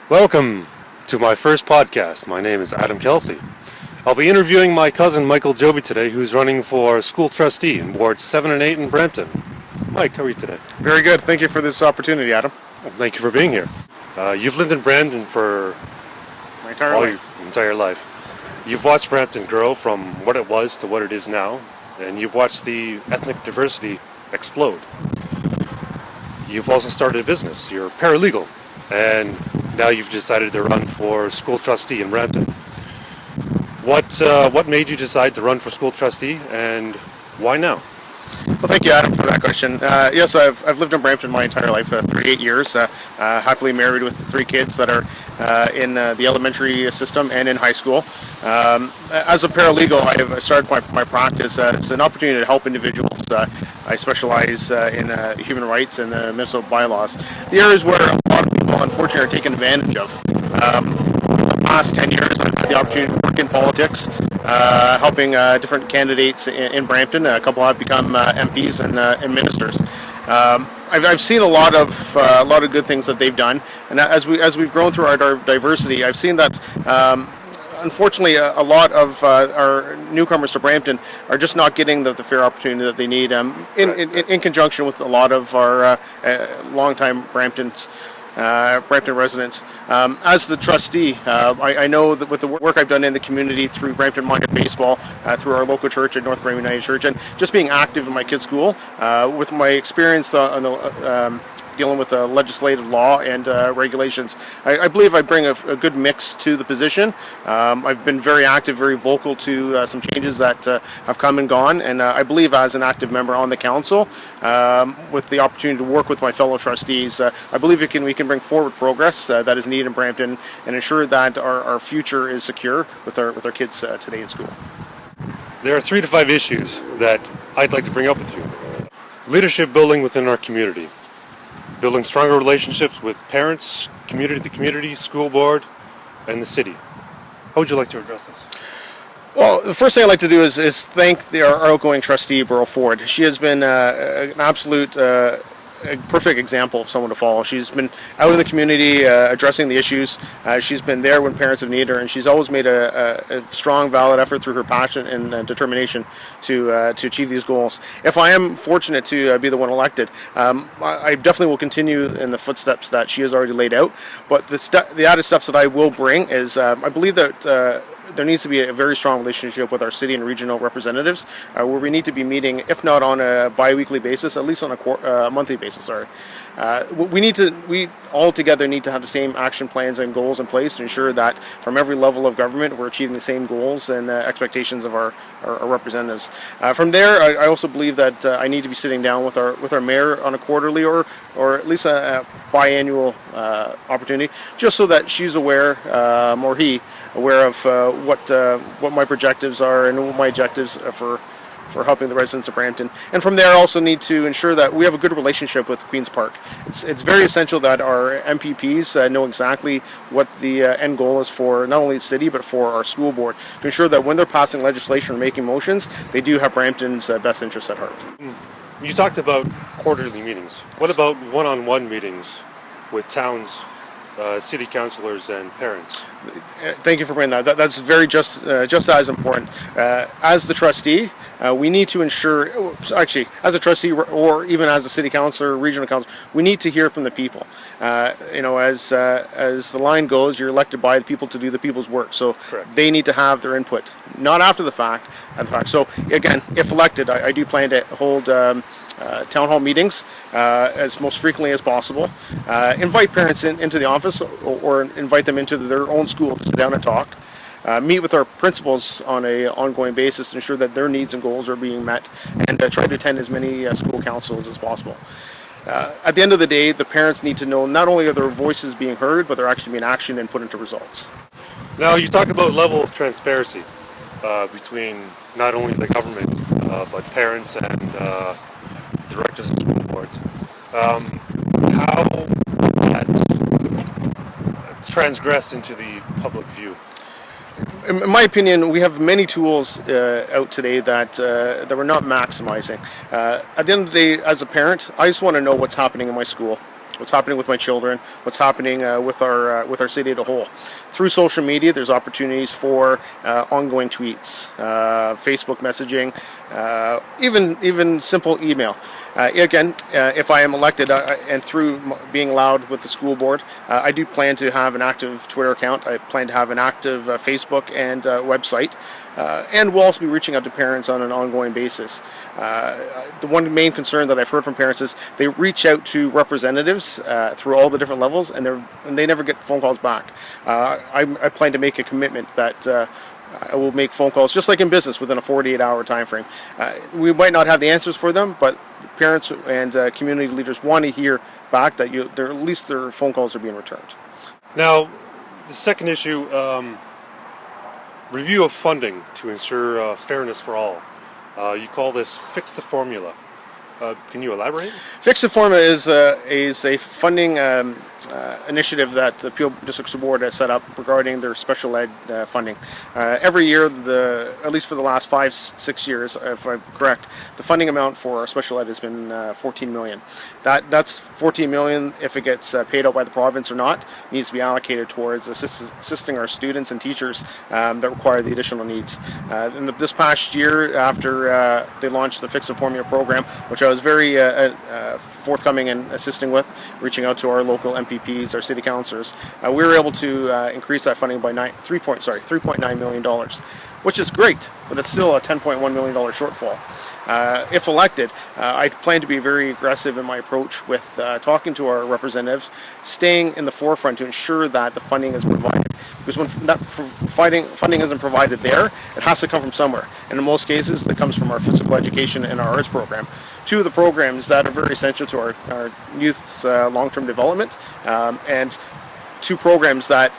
Welcome to my first podcast. My name is Adam Kelsey. I'll be interviewing my cousin Michael Joby today, who's running for school trustee in Wards 7 and 8 in Brampton. Mike, how are you today? Very good. Thank you for this opportunity, Adam. Well, thank you for being here. You've lived in Brampton for My entire all life. your entire life. You've watched Brampton grow from what it was to what it is now, and you've watched the ethnic diversity explode. You've also started a business. You're a paralegal, and now you've decided to run for school trustee in Brampton. What made you decide to run for school trustee, and why now? Well, thank you, Adam, for that question. Yes, I've lived in Brampton my entire life, 38 years, happily married with 3 kids that are in the elementary system and in high school. As a paralegal, I started my practice as an opportunity to help individuals. I specialize in human rights and Minnesota bylaws, the areas where a lot of people, unfortunately, are taken advantage of. For the past 10 years, I've had the opportunity to work in politics, helping different candidates in Brampton. A couple have become MPs and ministers. I've seen a lot of good things that they've done, and as we've grown through our diversity, I've seen that. Unfortunately, a lot of our newcomers to Brampton are just not getting the fair opportunity that they need. In conjunction with a lot of our longtime Brampton residents. As the trustee, I know that with the work I've done in the community through Brampton Minor Baseball, through our local church at North Brampton United Church, and just being active in my kids' school, with my experience on the dealing with legislative law and regulations, I believe I bring a good mix to the position. I've been very active, very vocal to some changes that have come and gone, and I believe as an active member on the council, with the opportunity to work with my fellow trustees, I believe we can bring forward progress that is needed in Brampton and ensure that our future is secure with our kids today in school. There are 3 to 5 issues that I'd like to bring up with you. Leadership building within our community. Building stronger relationships with parents, community to community, school board, and the city. How would you like to address this? Well, the first thing I'd like to do is thank our outgoing trustee, Beryl Ford. She has been an absolute a perfect example of someone to follow. She's been out in the community addressing the issues. She's been there when parents have needed her, and she's always made a strong, valid effort through her passion and determination to achieve these goals. If I am fortunate to be the one elected, I definitely will continue in the footsteps that she has already laid out. But the added steps that I will bring is I believe that there needs to be a very strong relationship with our city and regional representatives, where we need to be meeting, if not on a bi-weekly basis, at least on a monthly basis. We all together need to have the same action plans and goals in place to ensure that from every level of government we're achieving the same goals and expectations of our representatives. From there, I also believe that I need to be sitting down with our mayor on a quarterly or at least a biannual opportunity, just so that she's aware, or he aware of what my objectives are and what my objectives for helping the residents of Brampton. And from there, I also need to ensure that we have a good relationship with Queen's Park. It's very essential that our MPPs know exactly what the end goal is for not only the city but for our school board, to ensure that when they're passing legislation or making motions, they do have Brampton's best interests at heart. You talked about quarterly meetings. What about one-on-one meetings with towns, city councilors, and parents? Thank you for bringing that. That's very just as important. As the trustee, we need to ensure, actually, as a trustee or even as a city councilor, regional council, we need to hear from the people. As the line goes, you're elected by the people to do the people's work. So Correct. They need to have their input, not after the fact, at the fact. So again, if elected, I do plan to hold town hall meetings as most frequently as possible. Invite parents into the office or invite them into their own school to sit down and talk. Meet with our principals on an ongoing basis to ensure that their needs and goals are being met, and try to attend as many school councils as possible. At the end of the day, the parents need to know not only are their voices being heard, but they're actually being actioned and put into results. Now, you talk about level of transparency between not only the government, but parents and directors of school boards. How that transgress into the public view? In my opinion, we have many tools out today that we're not maximizing. At the end of the day, as a parent, I just want to know what's happening in my school. what's happening with my children, what's happening with our city as a whole. Through social media, there's opportunities for ongoing tweets, Facebook messaging, even simple email. Again, if I am elected and through being allowed with the school board, I do plan to have an active Twitter account. I plan to have an active Facebook and website. And we'll also be reaching out to parents on an ongoing basis. The one main concern that I've heard from parents is they reach out to representatives through all the different levels, and they never get phone calls back. I plan to make a commitment that I will make phone calls, just like in business, within a 48-hour time frame. We might not have the answers for them, but parents and community leaders want to hear back that at least their phone calls are being returned. Now, the second issue, review of funding to ensure fairness for all. You call this Fix the Formula. Can you elaborate? Fix the Formula is a funding initiative that the Peel District School Board has set up regarding their special ed funding. Every year, at least for the last 5-6 years, if I'm correct, the funding amount for our special ed has been $14 million. That's $14 million, if it gets paid out by the province or not, needs to be allocated towards assisting our students and teachers that require the additional needs. This past year, after they launched the Fix the Formula program, which I was very forthcoming in assisting with, reaching out to our local MPPs, our city councillors, we were able to increase that funding by $3.9 million, which is great, but it's still a $10.1 million shortfall. If elected, I plan to be very aggressive in my approach with talking to our representatives, staying in the forefront to ensure that the funding is provided. Because when that funding isn't provided there, it has to come from somewhere. And in most cases, that comes from our physical education and our arts program. Two of the programs that are very essential to our youth's long-term development, and two programs that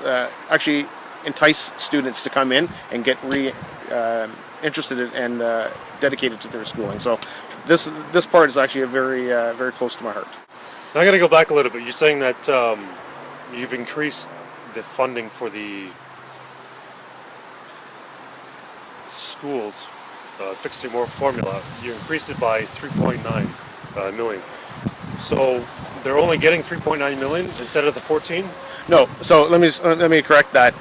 actually entice students to come in and get interested and dedicated to their schooling. So this part is actually very close to my heart. Now, I'm going to go back a little bit. You're saying that you've increased the funding for the schools, Fix the Formula. You increased it by 3.9 million. So they're only getting 3.9 million instead of the 14? No. So let me correct that.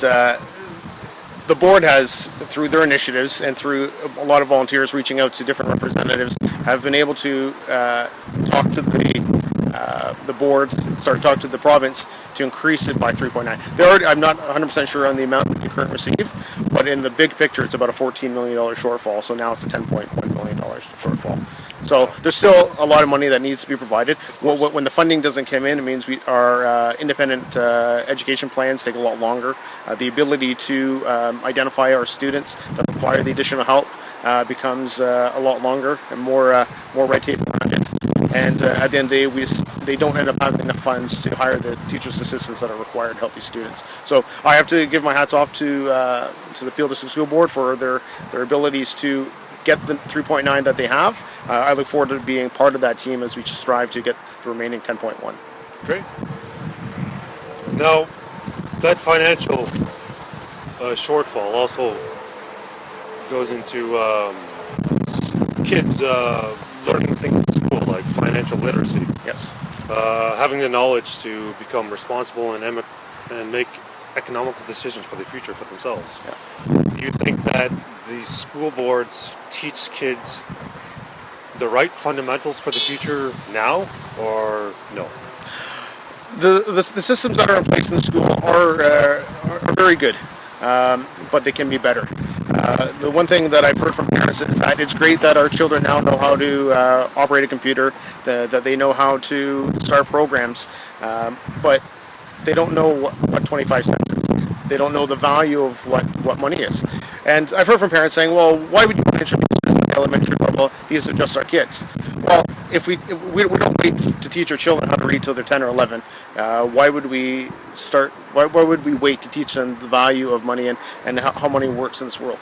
The board has, through their initiatives and through a lot of volunteers reaching out to different representatives, have been able to talk to the board, talk to the province to increase it by 3.9. I'm not 100% sure on the amount that they currently receive, but in the big picture, it's about a $14 million shortfall. So now it's a $10.1 million shortfall. So there's still a lot of money that needs to be provided. When the funding doesn't come in, it means our independent education plans take a lot longer. The ability to identify our students that require the additional help becomes a lot longer and more red tape around it. And at the end of the day, they don't end up having enough funds to hire the teachers' assistants that are required to help these students. So I have to give my hats off to the Peel District School Board for their abilities to get the 3.9 that they have. I look forward to being part of that team as we strive to get the remaining 10.1. Great. Now, that financial shortfall also goes into kids learning things in school, like financial literacy. Yes. Having the knowledge to become responsible and make economical decisions for the future for themselves. Yeah. Do you think that the school boards teach kids the right fundamentals for the future now, or no? The systems that are in place in the school are very good, but they can be better. The one thing that I've heard from parents is that it's great that our children now know how to operate a computer, that they know how to start programs, but they don't know what 25 cents is. They don't know the value of what money is. And I've heard from parents saying, well, why would you want to introduce this at the elementary level? These are just our kids. Well, if we don't wait to teach our children how to read till they're 10 or 11, why would we wait to teach them the value of money and how money works in this world?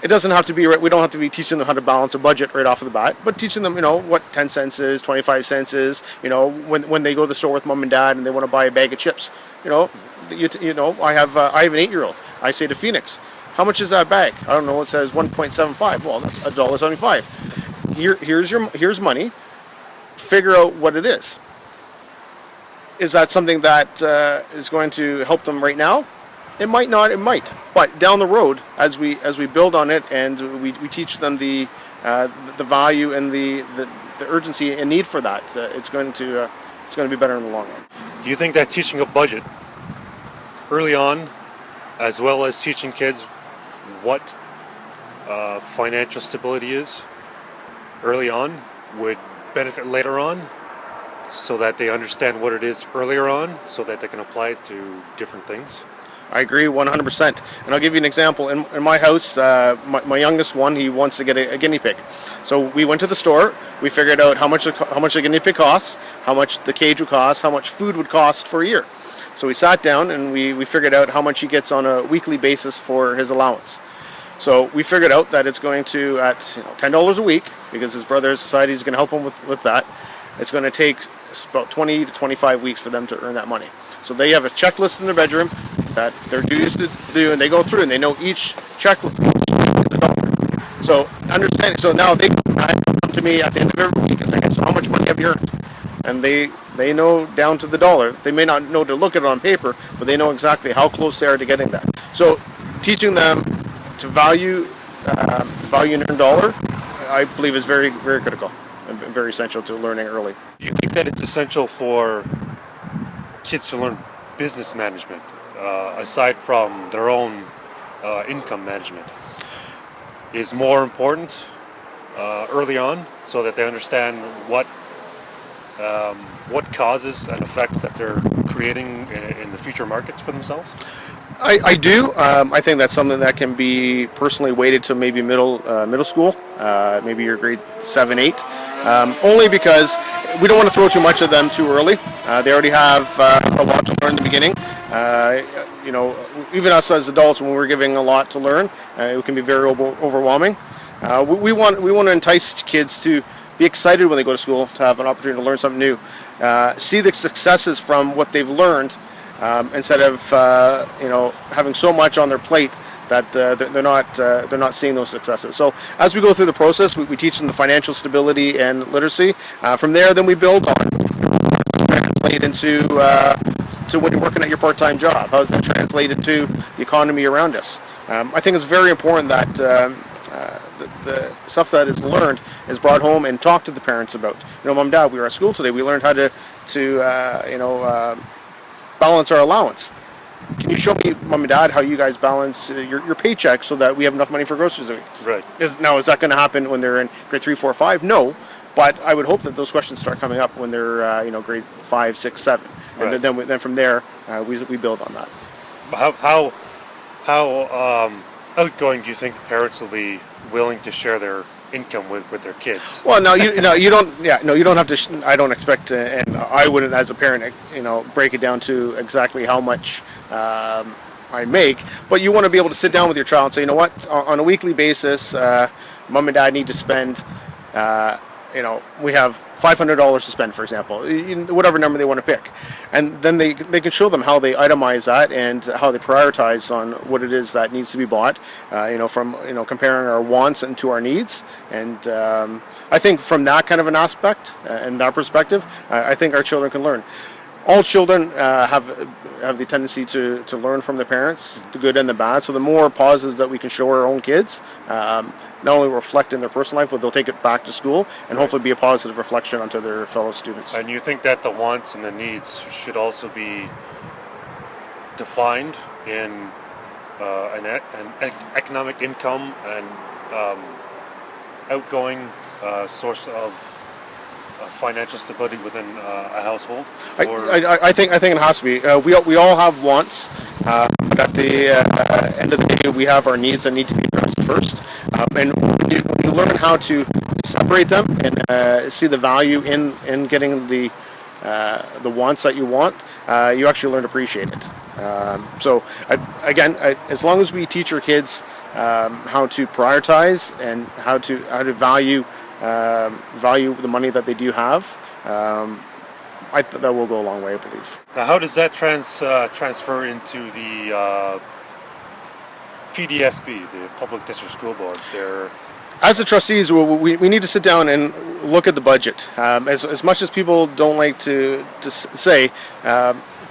It doesn't have to be right. We don't have to be teaching them how to balance a budget right off of the bat, but teaching them, what 10 cents is, 25 cents is, when they go to the store with mom and dad and they want to buy a bag of chips, I have an 8-year-old. I say to Phoenix, how much is that bag? I don't know. It says 1.75. Well, that's $1.75. Here's money. Figure out what it is. is that something that is going to help them right now? It might not. It might. But down the road, as we build on it and we teach them the value and the urgency and need for that, it's going to be better in the long run. Do you think that teaching a budget early on, as well as teaching kids what financial stability is early on, would benefit later on, so that they understand what it is earlier on, so that they can apply it to different things? I agree 100%. And I'll give you an example. In my house, my youngest one, he wants to get a guinea pig. So we went to the store. We figured out how much a guinea pig costs, how much the cage would cost, how much food would cost for a year. So we sat down and we figured out how much he gets on a weekly basis for his allowance. So we figured out that it's going to, at $10 a week, because his brother's society is going to help him with that, it's going to take about 20 to 25 weeks for them to earn that money. So they have a checklist in their bedroom that they're used to do, and they go through and they know each checklist is a dollar. So understand. So now they come to me at the end of every week and say, "So how much money have you earned?" And they know down to the dollar. They may not know to look at it on paper, but they know exactly how close they are to getting that. So teaching them to value an earned dollar, I believe, is very, very critical and very essential to learning early. Do you think that it's essential for kids to learn business management, aside from their own income management, is more important early on, so that they understand what causes and effects that they're creating in the future markets for themselves? I do. I think that's something that can be personally weighted to maybe middle school, maybe your grade 7, 8. Only because we don't want to throw too much at them too early. They already have a lot to learn in the beginning. Even us as adults, when we're giving a lot to learn, it can be very overwhelming. We want to entice kids to be excited when they go to school, to have an opportunity to learn something new, see the successes from what they've learned, instead of having so much on their plate that they're not seeing those successes. So as we go through the process, we teach them the financial stability and literacy. From there, then we build on translate into to when you're working at your part-time job. How does that translate into the economy around us? I think it's very important that the stuff that is learned is brought home and talked to the parents about. Mom, Dad, we were at school today. We learned how to balance our allowance. Can you show me, Mom and Dad, how you guys balance your paycheck so that we have enough money for groceries a week? Right. Is that going to happen when they're in grade 3, 4, 5? No, but I would hope that those questions start coming up when they're grade 5, 6, 7, and right. then from there we build on that. How outgoing do you think parents will be willing to share their income with their kids? Well, no, you don't. Yeah, no, you don't have to. I don't expect, and I wouldn't, as a parent, break it down to exactly how much I make. But you want to be able to sit down with your child and say, what, on a weekly basis, Mom and Dad need to spend. We have $500 to spend, for example, whatever number they want to pick, and then they can show them how they itemize that and how they prioritize on what it is that needs to be bought. From comparing our wants and to our needs, and I think from that kind of an aspect and that perspective, I think our children can learn. All children have the tendency to learn from their parents, the good and the bad. So the more positives that we can show our own kids, not only reflect in their personal life, but they'll take it back to school and hopefully be a positive reflection onto their fellow students. And you think that the wants and the needs should also be defined in an economic income and outgoing source of financial stability within a household? I think it has to be. We all have wants, but at the end of the day, we have our needs that need to be addressed first. And when you learn how to separate them and see the value in getting the wants that you want, you actually learn to appreciate it. As long as we teach our kids how to prioritize and how to value the money that they do have, that will go a long way, I believe. Now, how does that transfer into the PDSB, the Public District School Board? As the trustees, we need to sit down and look at the budget. As much as people don't like to say,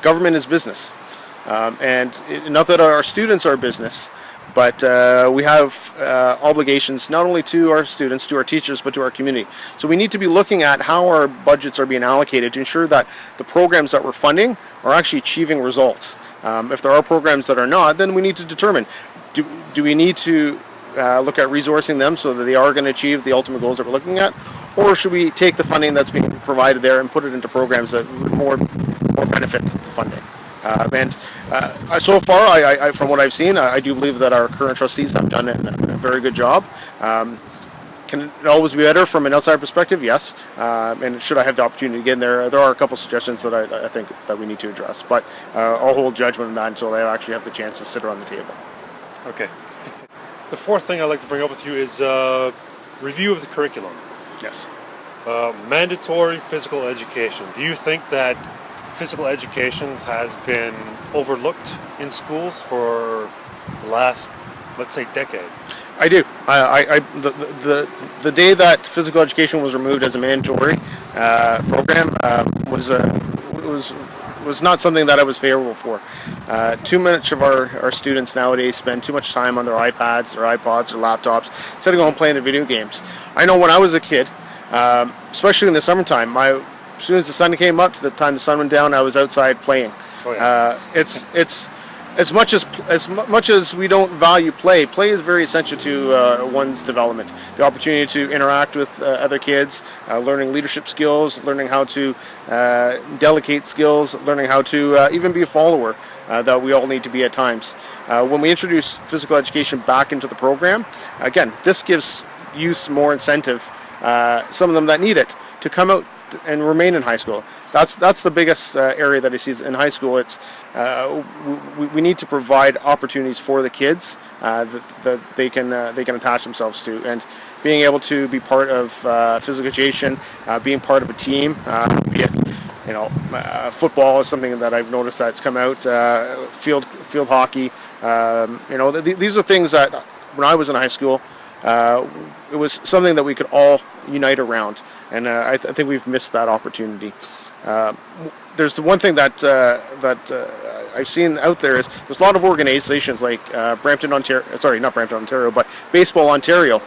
government is business. And not that our students are business, but we have obligations not only to our students, to our teachers, but to our community. So we need to be looking at how our budgets are being allocated to ensure that the programs that we're funding are actually achieving results. If there are programs that are not, then we need to determine, do we need to look at resourcing them so that they are going to achieve the ultimate goals that we're looking at, or should we take the funding that's being provided there and put it into programs that would more benefit the funding? So far, I from what I've seen, I do believe that our current trustees have done a very good job. Can it always be better from an outside perspective? Yes. And should I have the opportunity to get in there, there are a couple suggestions that I think that we need to address. But I'll hold judgment on that until I actually have the chance to sit around the table. Okay. The fourth thing I'd like to bring up with you is review of the curriculum. Yes. Mandatory physical education. Do you think that physical education has been overlooked in schools for the last, let's say, decade? I do. The day that physical education was removed as a mandatory program was not something that I was favorable for. Too much of our students nowadays spend too much time on their iPads, their iPods, their laptops, instead of going playing the video games. I know when I was a kid, especially in the summertime, as soon as the sun came up to the time the sun went down, I was outside playing. Oh, yeah. It's as much as we don't value play is very essential to one's development. The opportunity to interact with other kids, learning leadership skills, learning how to delegate skills, learning how to even be a follower that we all need to be at times. When we introduce physical education back into the program, again, this gives youth more incentive, some of them that need it, to come out and remain in high school. That's the biggest area that I see in high school. It's we need to provide opportunities for the kids that they can attach themselves to, and being able to be part of physical education, being part of a team, be it football is something that I've noticed that's come out. Field hockey, these are things that when I was in high school, it was something that we could all unite around, and I think we've missed that opportunity. There's the one thing that I've seen out there is there's a lot of organizations like Brampton, Ontario. Sorry, not Brampton, Ontario, but Baseball Ontario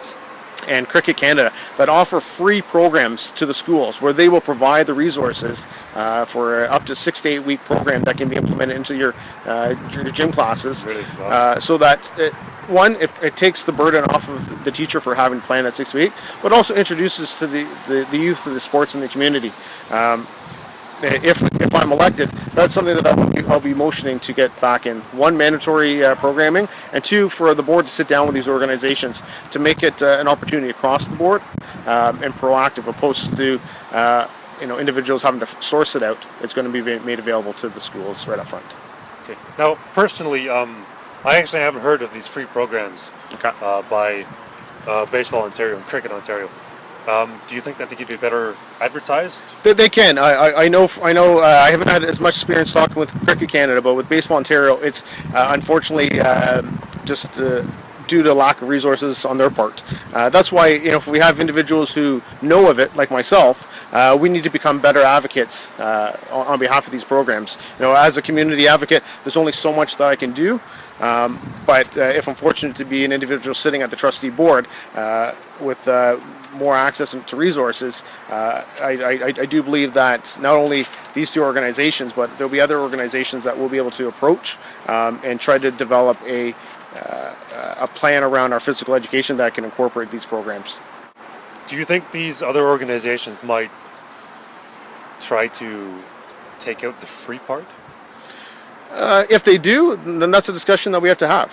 and Cricket Canada that offer free programs to the schools where they will provide the resources for up to 6 to 8 week program that can be implemented into your gym classes. Really? Wow. So that it takes the burden off of the teacher for having to plan that 6 week, but also introduces to the youth of the sports in the community. If I'm elected, that's something that I'll be motioning to get back in. One, mandatory programming, and two, for the board to sit down with these organizations to make it an opportunity across the board and proactive, opposed to individuals having to source it out. It's going to be made available to the schools right up front. Okay. Now, personally, I actually haven't heard of these free programs by Baseball Ontario and Cricket Ontario. Do you think that they could be better advertised? They can. I know. I haven't had as much experience talking with Cricket Canada, but with Baseball Ontario, it's unfortunately just due to lack of resources on their part. That's why if we have individuals who know of it, like myself, we need to become better advocates on behalf of these programs. As a community advocate, there's only so much that I can do. But if I'm fortunate to be an individual sitting at the trustee board with more access to resources, I do believe that not only these two organizations, but there'll be other organizations that we'll be able to approach and try to develop a plan around our physical education that can incorporate these programs. Do you think these other organizations might try to take out the free part? If they do, then that's a discussion that we have to have.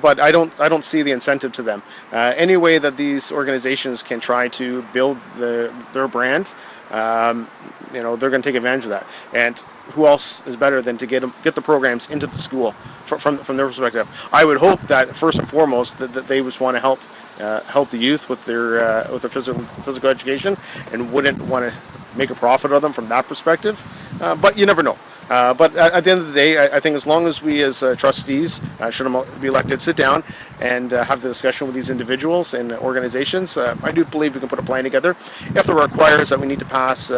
But I don't see the incentive to them. Any way that these organizations can try to build their brand, they're going to take advantage of that. And who else is better than to get the programs into the school from their perspective? I would hope that first and foremost that they just want to help the youth with their physical education, and wouldn't want to make a profit of them from that perspective. But you never know. But at the end of the day, I think as long as we as trustees, should be elected, sit down and have the discussion with these individuals and organizations, I do believe we can put a plan together. If it requires that we need to pass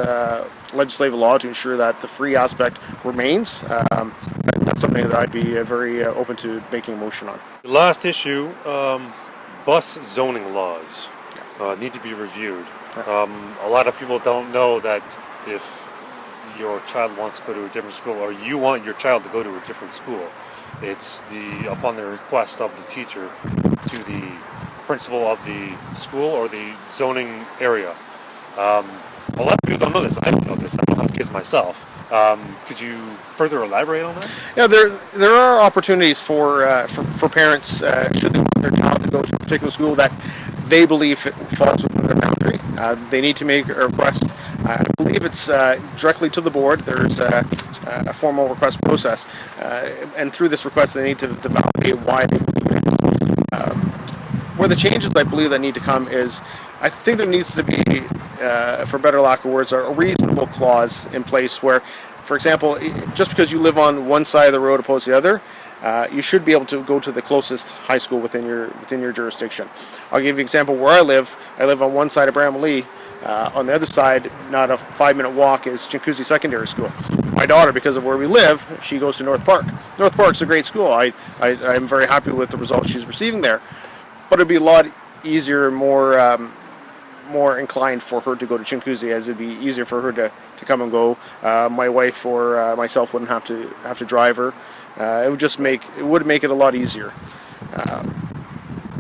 legislative law to ensure that the free aspect remains, that's something that I'd be very open to making a motion on. The last issue, bus zoning laws Yes. need to be reviewed. A lot of people don't know that if your child wants to go to a different school, or you want your child to go to a different school, it's upon the request of the teacher to the principal of the school or the zoning area. A lot of people don't know this. I don't know this. I don't have kids myself. Could you further elaborate on that? Yeah, there are opportunities for parents should they want their child to go to a particular school that they believe falls within their boundary. They need to make a request. I believe it's directly to the board. There's a formal request process, and through this request, they need to validate why they believe it is. Where the changes I believe that need to come is, I think there needs to be, for better lack of words, a reasonable clause in place where, for example, just because you live on one side of the road opposed to the other, you should be able to go to the closest high school within your jurisdiction. I'll give you an example where I live. I live on one side of Bramalea. On the other side, not a 5-minute walk, is Chinguacousy Secondary School. My daughter, because of where we live, she goes to North Park. North Park's a great school. I'm very happy with the results she's receiving there. But it'd be a lot easier, more inclined for her to go to Chinguacousy, as it'd be easier for her to come and go. My wife or myself wouldn't have to drive her. It would make it a lot easier.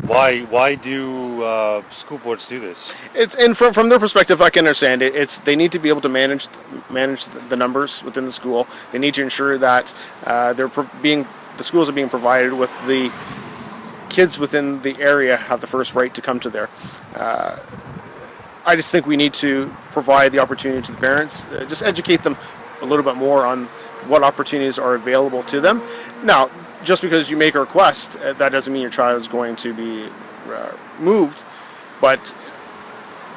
Why do school boards do this? And from their perspective, I can understand it. They need to be able to manage the numbers within the school. They need to ensure that the schools are being provided with the kids within the area have the first right to come to there. I just think we need to provide the opportunity to the parents, just educate them a little bit more on what opportunities are available to them. Now, just because you make a request, that doesn't mean your child is going to be moved, but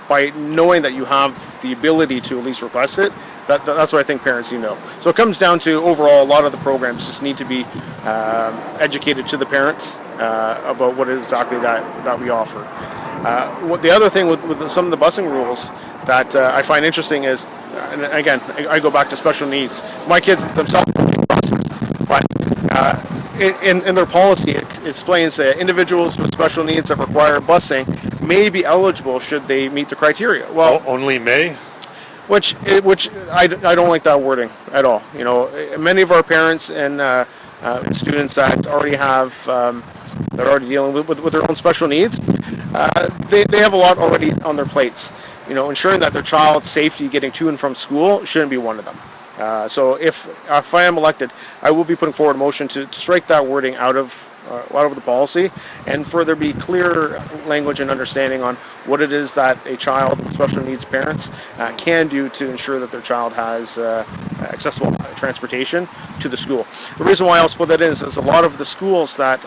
by knowing that you have the ability to at least request it, that's what I think parents need to know. So it comes down to, overall, a lot of the programs just need to be educated to the parents about what exactly that we offer. The other thing with some of the busing rules that I find interesting is, and again, I go back to special needs. My kids themselves don't take buses, but in their policy, it explains that individuals with special needs that require busing may be eligible should they meet the criteria. Well, Only may? which I don't like that wording at all. You know, many of our parents and students that already have that are already dealing with their own special needs, they have a lot already on their plates. You know, ensuring that their child's safety getting to and from school shouldn't be one of them. So if I am elected, I will be putting forward a motion to strike that wording out of the policy, and further be clear language and understanding on what it is that a child with special needs parents can do to ensure that their child has accessible transportation to the school. The reason why I also put that in is a lot of the schools that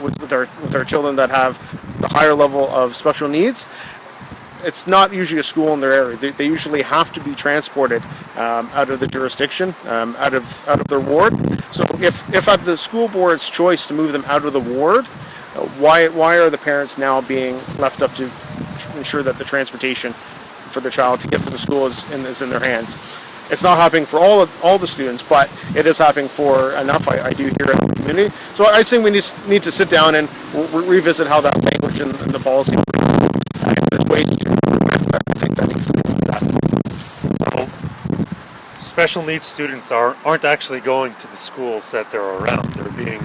with our children that have the higher level of special needs, it's not usually a school in their area. They usually have to be transported out of the jurisdiction, out of their ward. So if at the school board's choice to move them out of the ward, why are the parents now being left up to ensure that the transportation for the child to get to the school is in their hands? It's not happening for all the students, but it is happening for enough. I do hear it in the community. So I think we need to sit down and revisit how that language and the policy. There's ways to I think that needs to be done. So, special needs students aren't actually going to the schools that they're around. They're being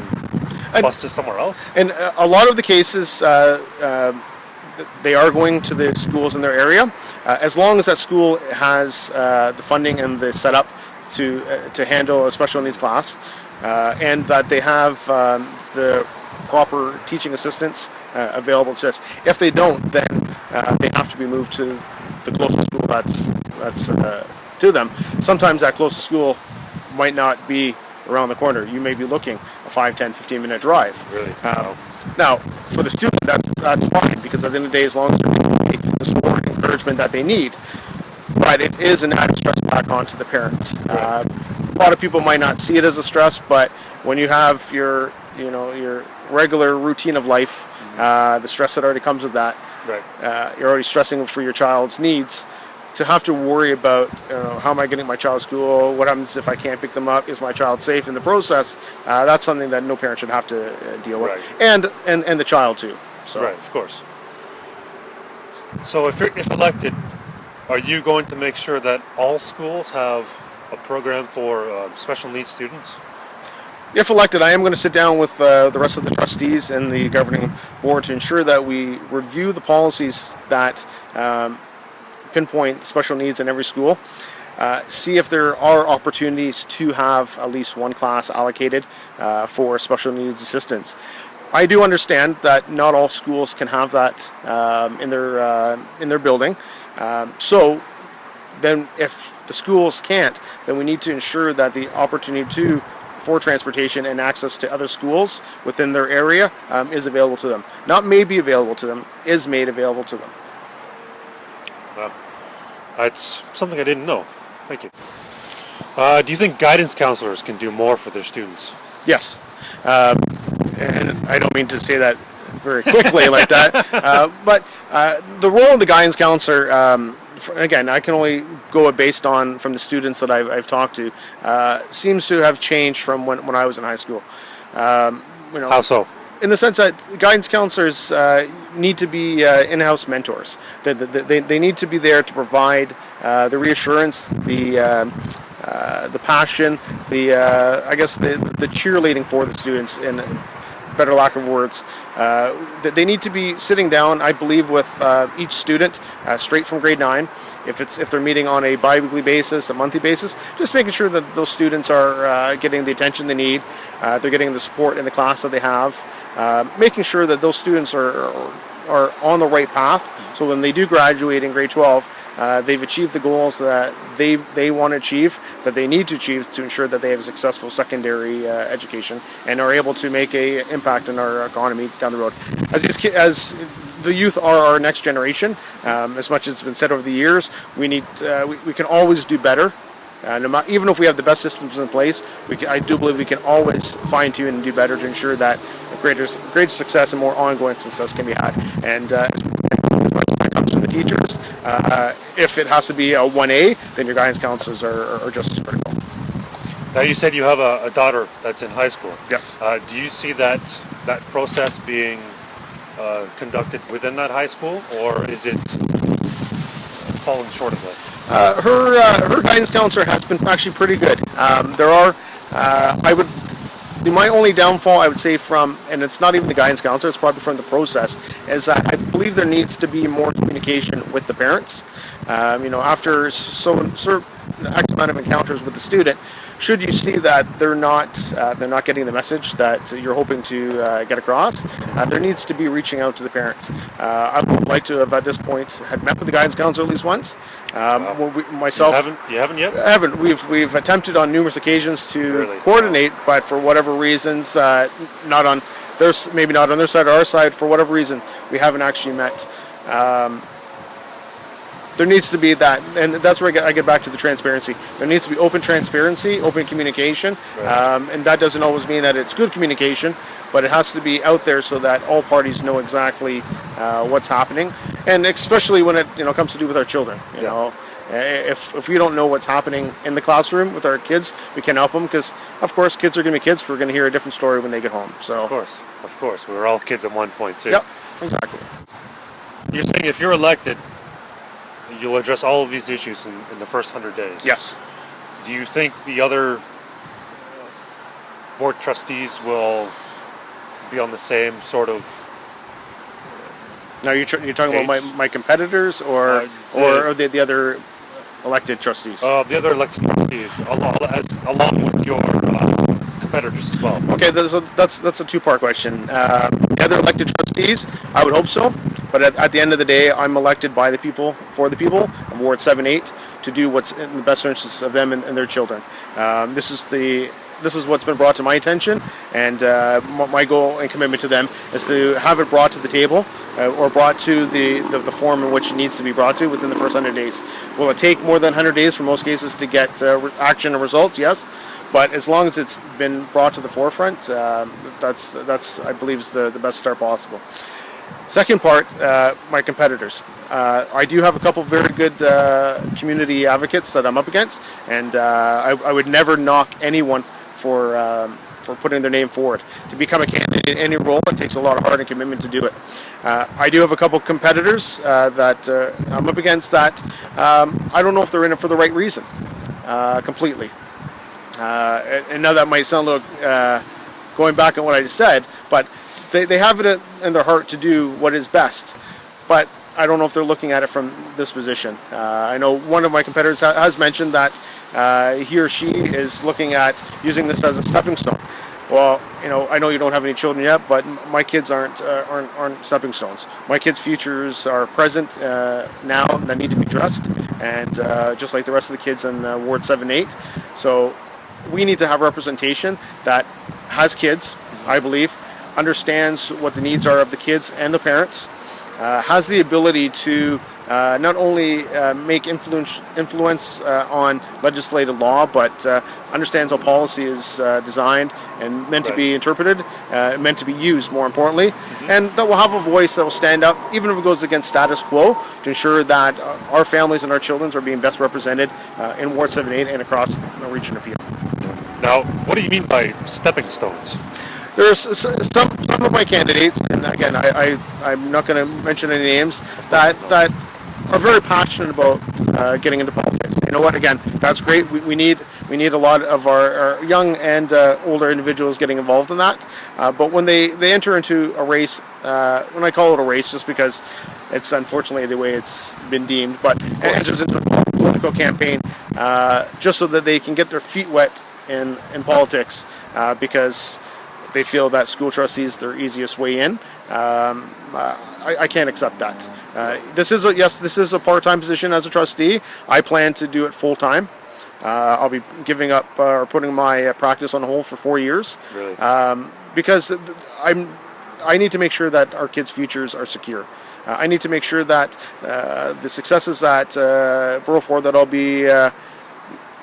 bused to somewhere else. And a lot of the cases, they are going to the schools in their area, as long as that school has the funding and the setup to handle a special needs class, and that they have the proper teaching assistants available to us. If they don't, then they have to be moved to the closest school that's to them. Sometimes that closest school might not be around the corner. You may be looking a 5, 10, 15-minute drive. Really? Now, for the student, that's fine, because at the end of the day, as long as they're getting the support and encouragement that they need, but it is an added stress back onto the parents. lot of people might not see it as a stress, but when you have your your regular routine of life, the stress that already comes with that, Right. you're already stressing for your child's needs. To have to worry about how am I getting my child to school? What happens if I can't pick them up? Is my child safe in the process? That's something that no parent should have to deal with, Right. and the child too. So Right, of course. So if elected, are you going to make sure that all schools have a program for special needs students? if elected, I am going to sit down with the rest of the trustees and the governing board to ensure that we review the policies that pinpoint special needs in every school. See if there are opportunities to have at least one class allocated for special needs assistance. I do understand that not all schools can have that in their building. So then, if the schools can't, then we need to ensure that the opportunity for transportation and access to other schools within their area is available to them. Not may be available to them, is made available to them. Well, that's something I didn't know. Thank you. Do you think guidance counselors can do more for their students? Yes. And I don't mean to say that very quickly like that, but the role of the guidance counselor, again, I can only go based on from the students that I've talked to, seems to have changed from when I was in high school. How so? In the sense that guidance counselors need to be in-house mentors. They need to be there to provide the reassurance, the passion, I guess the cheerleading for the students, in better lack of words. They need to be sitting down, I believe, with each student straight from grade 9. If they're meeting on a bi-weekly basis, a monthly basis, just making sure that those students are getting the attention they need, they're getting the support in the class that they have, making sure that those students are on the right path, so when they do graduate in grade 12, they've achieved the goals that they want to achieve, that they need to achieve to ensure that they have a successful secondary education and are able to make an impact in our economy down the road. As the youth are our next generation, as much as it's been said over the years, we can always do better. Even if we have the best systems in place, I do believe we can always fine-tune and do better to ensure that greater success and more ongoing success can be had. And as much as that comes from the teachers, if it has to be a 1A, then your guidance counselors are just as critical. Now, you said you have a daughter that's in high school. Yes. Do you see that process being conducted within that high school, or is it falling short of that? Her guidance counselor has been actually pretty good. My only downfall, I would say, and it's not even the guidance counselor, it's probably from the process, is that I believe there needs to be more communication with the parents. After X amount of encounters with the student, should you see that they're not getting the message that you're hoping to get across, there needs to be reaching out to the parents. I would like to have at this point had met with the guidance counselor at least once. Myself, you haven't yet? I haven't. We've attempted on numerous occasions to coordinate, but for whatever reasons, maybe not on their side or our side, for whatever reason, we haven't actually met. There needs to be that, and that's where I get back to the transparency. There needs to be open transparency, open communication, and that doesn't always mean that it's good communication, but it has to be out there so that all parties know exactly what's happening, and especially when it comes to do with our children. You know, if we don't know what's happening in the classroom with our kids, we can't help them, because of course kids are going to be kids. We're going to hear a different story when they get home. So of course, we were all kids at one point too. Yep, exactly. You're saying if you're elected, you'll address all of these issues in the first 100 days. Yes. Do you think the other board trustees will be on the same sort of? Now you're talking about my competitors or the other elected trustees? The other elected trustees, along with your competitors as well. Okay, that's a two-part question. The other elected trustees, I would hope so, but at the end of the day, I'm elected by the people, for the people of Ward 7-8 to do what's in the best interests of them and their children. This is the this is what's been brought to my attention, and my goal and commitment to them is to have it brought to the table or brought to the form in which it needs to be brought to within the first 100 days. Will it take more than 100 days for most cases to get action and results? Yes. But as long as it's been brought to the forefront, that's I believe is the best start possible. Second part, my competitors. I do have a couple very good community advocates that I'm up against, and I would never knock anyone for putting their name forward. To become a candidate in any role, it takes a lot of heart and commitment to do it. I do have a couple competitors that I'm up against that I don't know if they're in it for the right reason, completely. And now that might sound a little going back on what I just said, but they have it in their heart to do what is best. But I don't know if they're looking at it from this position. I know one of my competitors has mentioned that he or she is looking at using this as a stepping stone. Well, I know you don't have any children yet, but my kids aren't stepping stones. My kids' futures are present now that need to be addressed, and just like the rest of the kids in Ward 7-8. So we need to have representation that has kids, I believe, understands what the needs are of the kids and the parents, has the ability to not only make influence on legislative law, but understands how policy is designed and meant to be interpreted, meant to be used, more importantly, and that will have a voice that will stand up, even if it goes against status quo, to ensure that our families and our children are being best represented in Ward 7-8 and across the region of Peel. Now, what do you mean by stepping stones? There's some of my candidates, and again, I'm not going to mention any names, that are very passionate about getting into politics. You know what? Again, that's great. We need a lot of our young and older individuals getting involved in that. But when they enter into a race, when I call it a race, just because it's unfortunately the way it's been deemed, but enters into a political campaign just so that they can get their feet wet in politics, because they feel that school trustee is their easiest way in. I can't accept that. This is a part-time position as a trustee. I plan to do it full-time. I'll be giving up or putting my practice on hold for 4 years. Really? Because I need to make sure that our kids' futures are secure. I need to make sure that the successes at Borough Ford that I'll be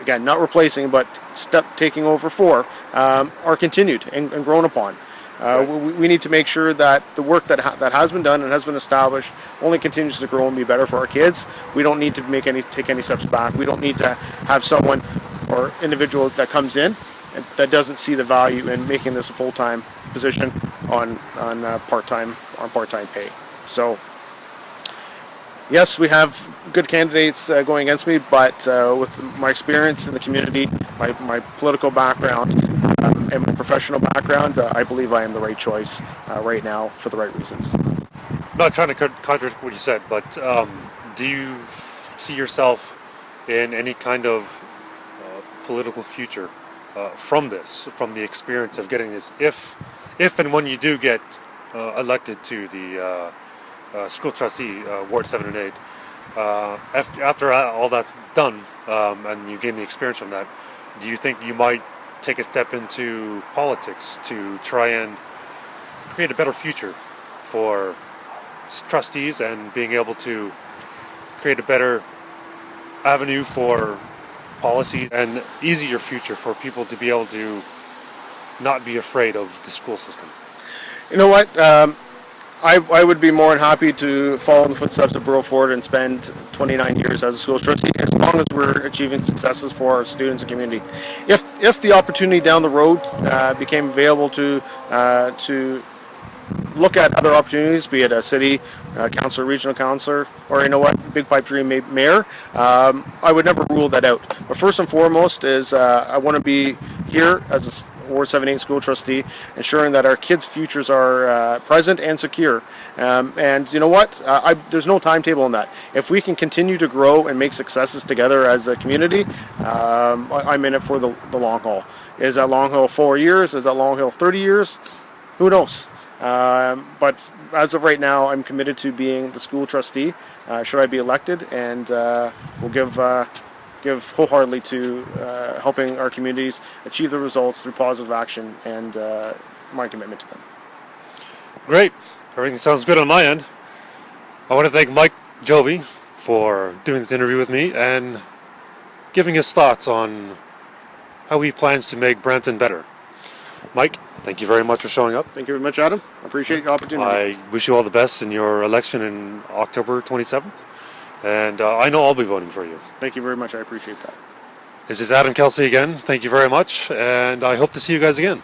again, not replacing, but taking over for, are continued and grown upon. We need to make sure that the work that has been done and has been established only continues to grow and be better for our kids. We don't need to take any steps back. We don't need to have someone or individual that comes in that doesn't see the value in making this a full-time position on part-time pay. So, yes, we have good candidates going against me, but with my experience in the community, my political background, and my professional background, I believe I am the right choice right now for the right reasons. I'm not trying to contradict what you said, but do you see yourself in any kind of political future from the experience of getting this, if and when you do get elected to the school trustee, Ward 7 and 8, after all that's done, and you gain the experience from that, do you think you might take a step into politics to try and create a better future for trustees and being able to create a better avenue for policies and easier future for people to be able to not be afraid of the school system? You know what? I would be more than happy to follow in the footsteps of Borough Ford and spend 29 years as a school trustee, as long as we're achieving successes for our students and community. If the opportunity down the road became available to look at other opportunities, be it a city councillor, regional councillor, or you know what, big pipe dream mayor, I would never rule that out. But first and foremost is I want to be here as a Ward 7-8 school trustee, ensuring that our kids' futures are present and secure. And you know what? There's no timetable on that. If we can continue to grow and make successes together as a community, I'm in it for the long haul. Is that long haul 4 years? Is that long haul 30 years? Who knows? But as of right now, I'm committed to being the school trustee, should I be elected, and we'll give give wholeheartedly to helping our communities achieve the results through positive action, and my commitment to them. Great. Everything sounds good on my end. I want to thank Mike Jovi for doing this interview with me and giving his thoughts on how he plans to make Brampton better. Mike, thank you very much for showing up. Thank you very much, Adam. I appreciate the opportunity. I wish you all the best in your election in October 27th. And I know I'll be voting for you. Thank you very much. I appreciate that. This is Adam Kelsey again. Thank you very much. And I hope to see you guys again.